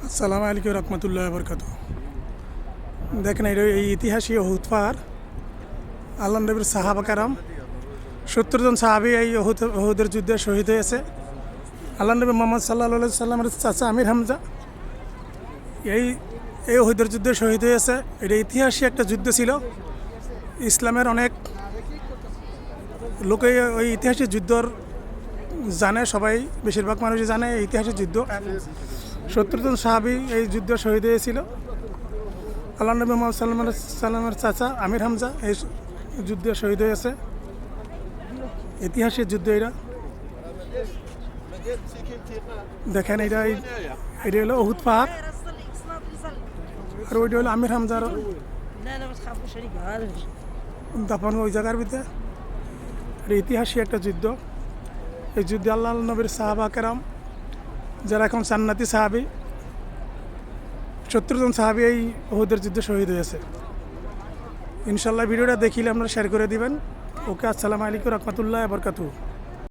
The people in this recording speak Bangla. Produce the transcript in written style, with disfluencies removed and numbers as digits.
আসসালামু আলাইকুম রহমতুল্লাহ বরকাত। দেখেন এই ইতিহাসীয় উহুদ পাহাড়, আল্লাহ নবীর সাহাবা কারাম 70 জন সাহাবি এই উহুদের যুদ্ধে শহীদ হয়েছে। আল্লাহ নবী মোহাম্মদ সাল্লাল্লাহু সাল্লামের চাচা আমির হামজা এই এই উহুদের যুদ্ধে শহীদ হয়েছে। এটা ইতিহাসী একটা যুদ্ধ ছিল। ইসলামের অনেক লোকে ওই ইতিহাসের যুদ্ধর জানে, সবাই বেশিরভাগ মানুষই জানে এই ইতিহাসের যুদ্ধ। 70 জন সাহাবি এই যুদ্ধ শহীদ হয়েছিল। আল্লাহ নবী মোহাম্মদ সাল্লামের চাচা আমির হামজা এই যুদ্ধে শহীদ হয়েছে। ইতিহাসের যুদ্ধ এটা দেখেন, এটা হলো উহুদ পাহাড়, আর ওইটা হলো আমির হামজার দাফন ওই জায়গার ভিতরে। এটা ইতিহাসী একটা যুদ্ধ। এই যুদ্ধে আল্লাহ নবীর সাহাবা কেরাম যারা এখন জান্নাতি সাহাবি, 70 জন সাহাবি এই উহুদের যুদ্ধে শহীদ হয়েছে। ইনশাল্লাহ ভিডিওটা দেখিলে আপনারা শেয়ার করে দিবেন। ওকে, আসসালামু আলাইকুম রহমতুল্লাহ বরকাতুহু।